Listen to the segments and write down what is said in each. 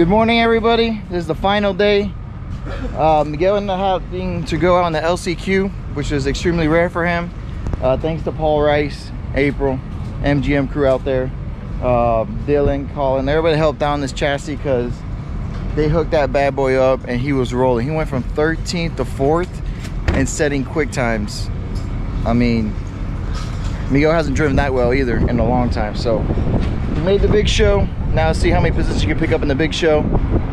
Good morning, everybody. This is the final day. Miguel ended up having to go out on the LCQ, which is extremely rare for him. Thanks to Paul Rice, April, MGM crew out there, Dylan, Colin, everybody helped down this chassis because they hooked that bad boy up and he was rolling. He went from 13th to 4th and setting quick times. I mean, Miguel hasn't driven that well either in a long time. So he made the big show. Now see how many positions you can pick up in the big show.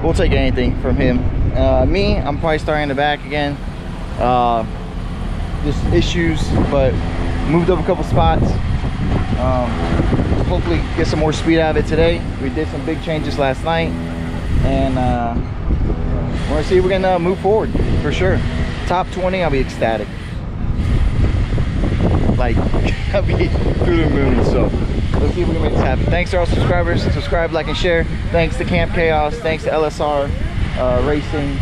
We'll take anything from him. Me, I'm probably starting in the back again. Just issues, but moved up a couple spots. Hopefully get some more speed out of it today. We did some big changes last night, and we're gonna see if we're gonna move forward for sure. Top 20, I'll be ecstatic. Like, I'll be through the moon. So let's see if we can make this happen. Thanks to our subscribers. Subscribe, like, and share. Thanks to Camp Chaos. Thanks to LSR Racing.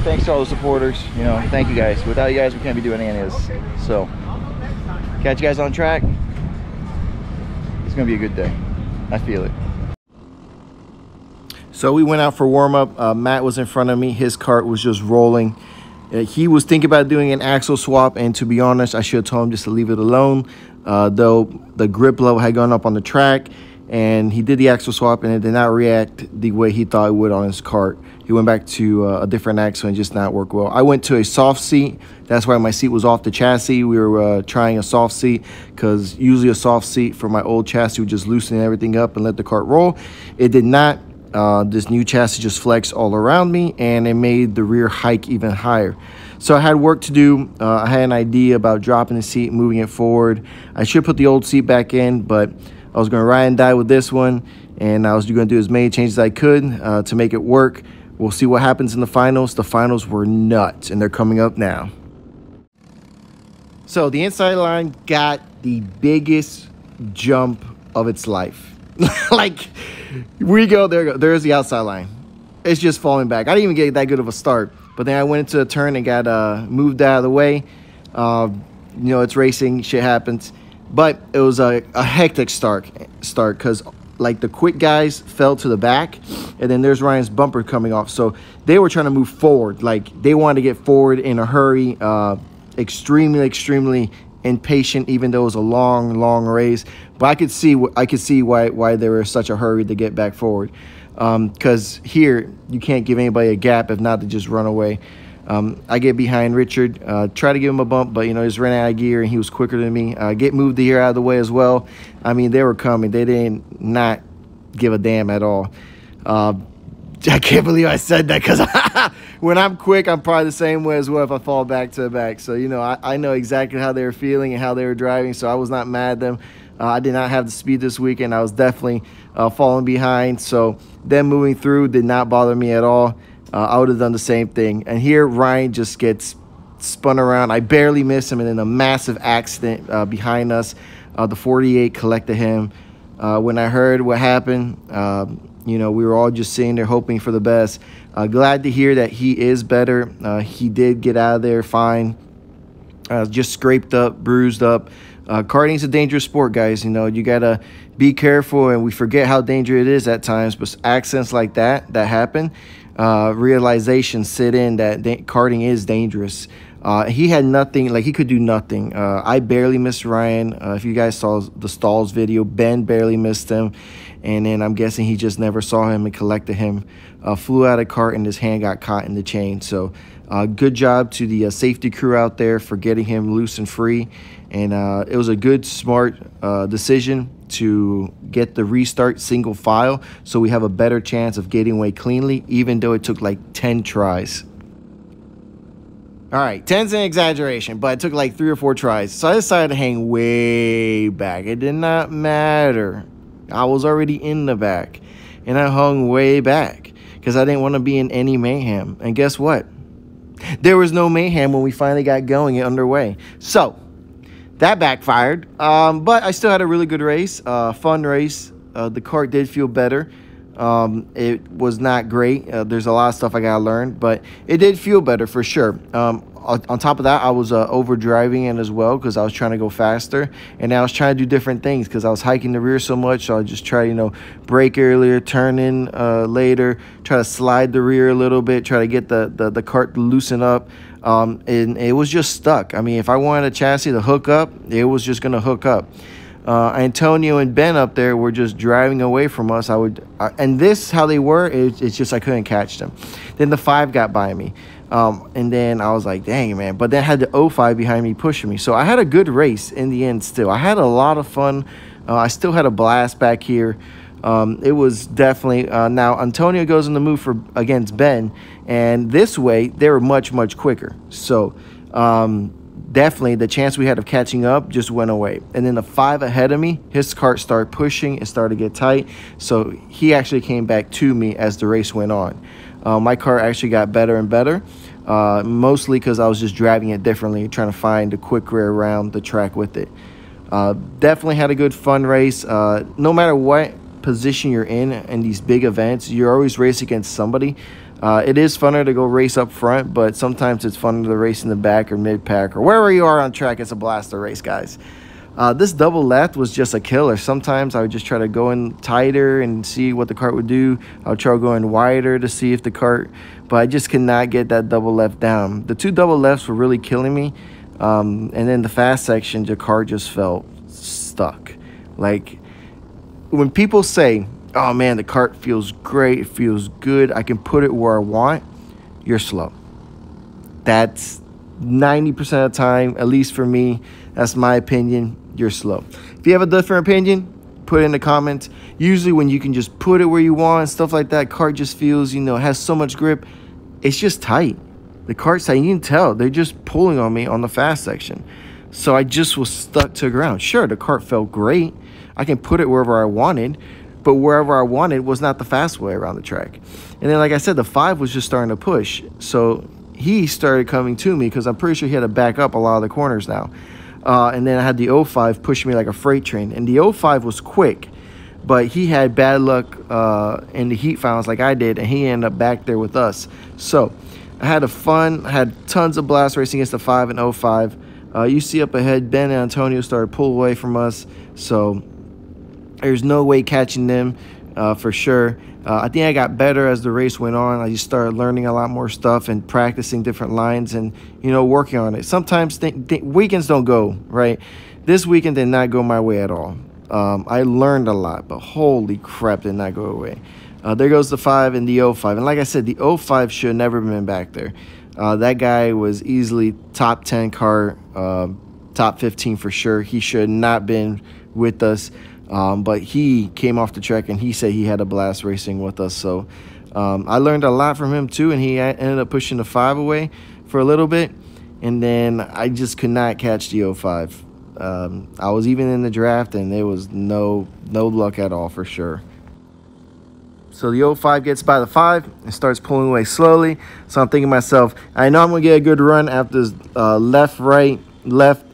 Thanks to all the supporters. You know, thank you guys. Without you guys, we can't be doing any of this. So catch you guys on track. It's gonna be a good day. I feel it. So we went out for warm-up. Matt was in front of me. His kart was just rolling. He was thinking about doing an axle swap, and to be honest, I should have told him just to leave it alone. Though the grip level had gone up on the track, and he did the axle swap, and it did not react the way he thought it would on his kart. He went back to a different axle and just not work well. I went to a soft seat. That's why my seat was off the chassis. We were trying a soft seat because usually a soft seat for my old chassis would just loosen everything up and let the kart roll. It did not. This new chassis just flexed all around me, and it made the rear hike even higher. So I had work to do. I had an idea about dropping the seat, moving it forward. I should put the old seat back in, but I was going to ride and die with this one, and I was going to do as many changes as I could to make it work. We'll see what happens in the finals. The finals were nuts, and they're coming up now. So the inside line got the biggest jump of its life. Like, we go, there's the outside line. It's just falling back. I didn't even get that good of a start, but then I went into a turn and got moved out of the way. You know, it's racing, shit happens, but it was a hectic start because like the quick guys fell to the back, and then there's Ryan's bumper coming off, so they were trying to move forward. Like, they wanted to get forward in a hurry. Extremely impatient, even though it was a long race. But I could see why they were in such a hurry to get back forward, because here you can't give anybody a gap if not to just run away. I get behind Richard, try to give him a bump, but you know, he's running out of gear and he was quicker than me. Get moved the gear out of the way as well. I mean, they were coming. They didn't not give a damn at all. I can't believe I said that, because when I'm quick, I'm probably the same way as well if I fall back to the back. So, you know, I know exactly how they were feeling and how they were driving, so I was not mad at them. I did not have the speed this weekend. I was definitely falling behind, so them moving through did not bother me at all. I would have done the same thing. And here, Ryan just gets spun around. I barely missed him, and then a massive accident behind us. The 48 collected him. When I heard what happened, you know, we were all just sitting there hoping for the best. Glad to hear that he is better. He did get out of there fine. Just scraped up, bruised up. Karting's a dangerous sport, guys. You know, you got to be careful, and we forget how dangerous it is at times. But accidents like that happen, realization sit in that karting is dangerous. He had nothing, like he could do nothing. I barely missed Ryan. If you guys saw the stalls video, Ben barely missed him. And then I'm guessing he just never saw him and collected him. Flew out of cart and his hand got caught in the chain. So good job to the safety crew out there for getting him loose and free. And it was a good, smart decision to get the restart single file, so we have a better chance of getting away cleanly, even though it took like 10 tries. All right, 10's an exaggeration, but it took like 3 or 4 tries. So I decided to hang way back. It did not matter. I was already in the back, and I hung way back because I didn't want to be in any mayhem. And guess what? There was no mayhem when we finally got going and underway. So that backfired, but I still had a really good race, fun race. The kart did feel better. It was not great. There's a lot of stuff I gotta learn, but it did feel better for sure. On top of that, I was over driving it as well because I was trying to go faster, and I was trying to do different things because I was hiking the rear so much. So I just try, brake earlier, turn in later, try to slide the rear a little bit, try to get the cart to loosen up. And it was just stuck. I mean, if I wanted a chassis to hook up, it was just gonna hook up. Antonio and Ben up there were just driving away from us. And this, how they were, it's just I couldn't catch them. Then the 5 got by me. And then I was like, dang, man. But then I had the 05 behind me pushing me. So I had a good race in the end still. I had a lot of fun. I still had a blast back here. It was definitely now Antonio goes in the move against Ben, and this way they were much quicker. So definitely the chance we had of catching up just went away. And then the 5 ahead of me, his cart started pushing, it started to get tight, so he actually came back to me as the race went on. My car actually got better and better, mostly because I was just driving it differently, trying to find a quick way around the track with it. Definitely had a good fun race. No matter what position you're in these big events, you're always racing against somebody. It is funner to go race up front, but sometimes it's funner to race in the back or mid-pack or wherever you are on track. It's a blast to race, guys. This double left was just a killer. Sometimes I would just try to go in tighter and see what the cart would do. I would try going wider to see if the cart, but I just could not get that double left down. The 2 double lefts were really killing me. And then the fast section, the cart just felt stuck. Like, when people say, oh man, the cart feels great, it feels good, I can put it where I want, you're slow. That's 90% of the time, at least for me, that's my opinion, you're slow. If you have a different opinion, put it in the comments. Usually when you can just put it where you want, stuff like that, cart just feels, it has so much grip, it's just tight. The cart's tight, you can tell, they're just pulling on me on the fast section. So I just was stuck to the ground. Sure, the cart felt great, I can put it wherever I wanted, but wherever I wanted was not the fast way around the track. And then, like I said, the 5 was just starting to push. So he started coming to me because I'm pretty sure he had to back up a lot of the corners now. And then I had the 05 pushing me like a freight train. And the 05 was quick, but he had bad luck in the heat finals like I did, and he ended up back there with us. So I had had tons of blast racing against the 5 and 05. You see up ahead, Ben and Antonio started to pull away from us. So there's no way catching them for sure. I think I got better as the race went on. I just started learning a lot more stuff and practicing different lines and, working on it. Sometimes weekends don't go, right? This weekend did not go my way at all. I learned a lot, but holy crap, did not go away. There goes the 5 and the 05. And like I said, the 05 should have never been back there. That guy was easily top 10 car, top 15 for sure. He should not been with us. But he came off the track and he said he had a blast racing with us. So I learned a lot from him too, and he ended up pushing the 5 away for a little bit, and then I just could not catch the 05. I was even in the draft, and there was no luck at all for sure. So the 05 gets by the 5 and starts pulling away slowly. So I'm thinking to myself, I know I'm gonna get a good run after this left, right, left.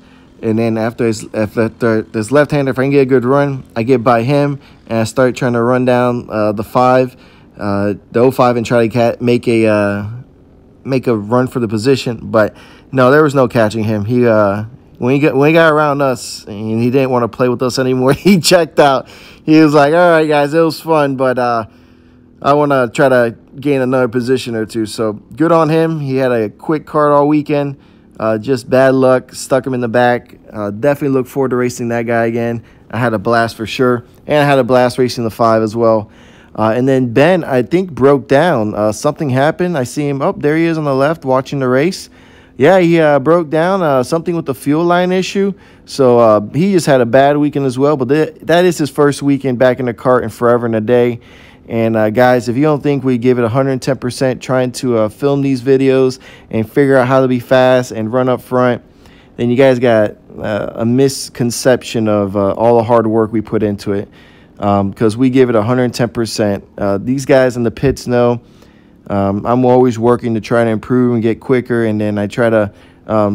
And then after this left-hander, if I can get a good run, I get by him and I start trying to run down the 5, the 05, and try to make a run for the position. But no, there was no catching him. He when he got around us and he didn't want to play with us anymore, he checked out. He was like, "All right, guys, it was fun, but I want to try to gain another position or two." So good on him. He had a quick cart all weekend. Just bad luck, stuck him in the back. Definitely look forward to racing that guy again. I had a blast for sure, and I had a blast racing the 5 as well. And then Ben, I think, broke down. Something happened. I see him. Oh, there he is on the left watching the race. Yeah, he broke down, something with the fuel line issue. So he just had a bad weekend as well. But that is his first weekend back in the kart in forever and a day. And guys, if you don't think we give it 110% trying to film these videos and figure out how to be fast and run up front, then you guys got a misconception of all the hard work we put into it, because we give it 110%. These guys in the pits know I'm always working to try to improve and get quicker, and then I try to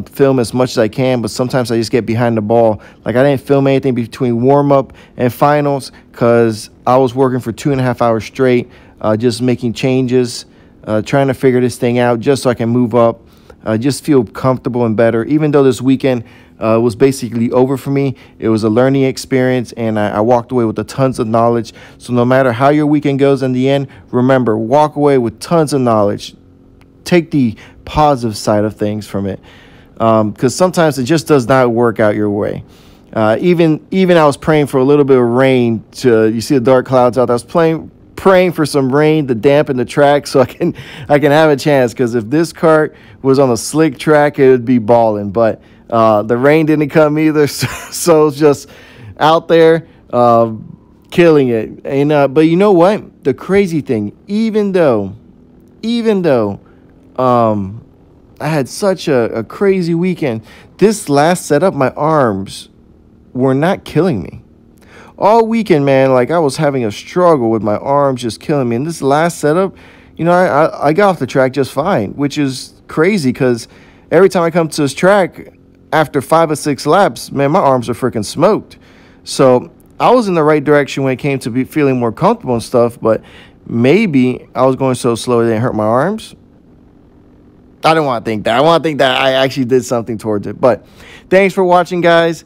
film as much as I can, but sometimes I just get behind the ball. Like I didn't film anything between warm-up and finals because I was working for 2.5 hours straight, just making changes, trying to figure this thing out just so I can move up, just feel comfortable and better. Even though this weekend was basically over for me, it was a learning experience, and I walked away with tons of knowledge. So no matter how your weekend goes in the end, remember, walk away with tons of knowledge. Take the positive side of things from it, because sometimes it just does not work out your way. Even I was praying for a little bit of rain. You see the dark clouds out there. I was praying for some rain to dampen the track so I can have a chance, because if this kart was on a slick track, it would be balling. But the rain didn't come either, so it's just out there killing it. And but you know what? The crazy thing, even though I had such a crazy weekend, this last setup, my arms were not killing me. All weekend, man, like I was having a struggle with my arms just killing me. And this last setup, you know, I got off the track just fine, which is crazy because every time I come to this track, after 5 or 6 laps, man, my arms are freaking smoked. So I was in the right direction when it came to feeling more comfortable and stuff, but maybe I was going so slow it didn't hurt my arms. I don't want to think that. I want to think that I actually did something towards it. But thanks for watching, guys.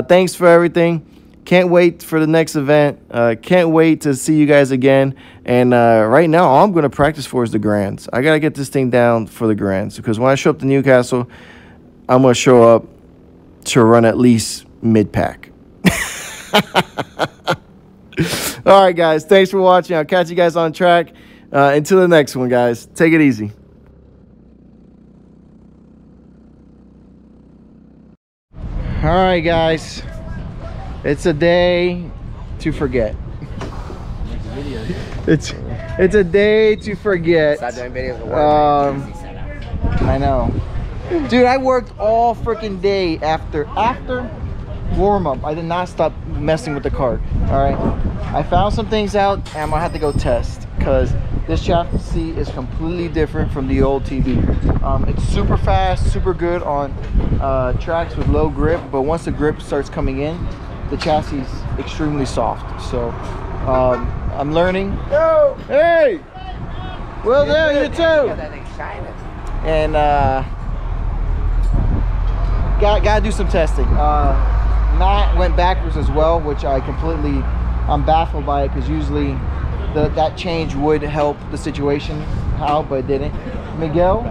Thanks for everything. Can't wait for the next event. Can't wait to see you guys again. And right now, all I'm going to practice for is the Grands. I got to get this thing down for the Grands, because when I show up to Newcastle, I'm going to show up to run at least mid-pack. All right, guys. Thanks for watching. I'll catch you guys on track. Until the next one, guys. Take it easy. All right, guys. It's a day to forget. It's a day to forget. I know. Dude, I worked all freaking day after warm-up. I did not stop messing with the kart. All right, I found some things out, and I'm gonna have to go test, because this chassis is completely different from the old TV. It's super fast, super good on tracks with low grip, but once the grip starts coming in, the chassis is extremely soft. So I'm learning. Yo! Hey! Well, there, you too. And gotta do some testing. Matt went backwards as well, which I'm baffled by it, because usually that change would help the situation out, but it didn't. Miguel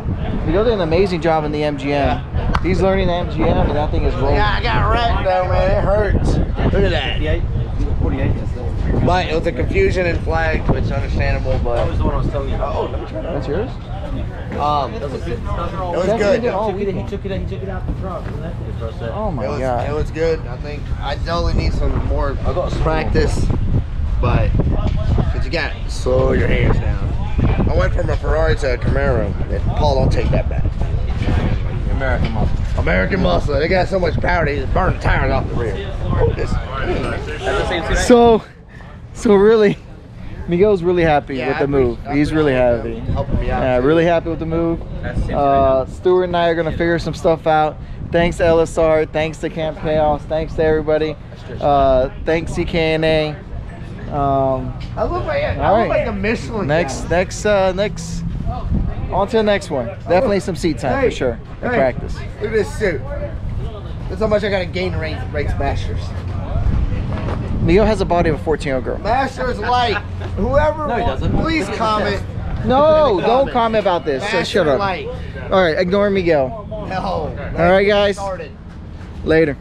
did an amazing job in the MGM. Yeah. He's learning the MGM, and that thing is rolling. Yeah, I got wrecked though, man. It hurts. Look at that. 48. But it was a confusion in flags, which is understandable. But that was the one I was telling you about. Oh, let me try that. That's yours. It was good. He took it out the front. Oh my god. It was good. I think I only need some more practice, but you got to slow your hands down. I went from a Ferrari to a Camaro. Paul, don't take that back. American muscle. American muscle. They got so much power they just burn the tires off the rear. So really, Miguel's really happy with the move. He's really happy. Helping me out. Yeah, really happy with the move. Stuart and I are gonna figure some stuff out. Thanks to LSR. Thanks to Camp Chaos. Thanks to everybody. Thanks CKNA. I look like a Michelin. Next, on to the next one. Definitely some seat time for sure. And practice. Look at this suit. That's how much I gotta gain race Masters. Miguel has a body of a 14-year-old girl. Masters light. Whoever wants, please comment. No, don't comment about this. So shut up. All right, ignore Miguel. No. All right, guys. Later.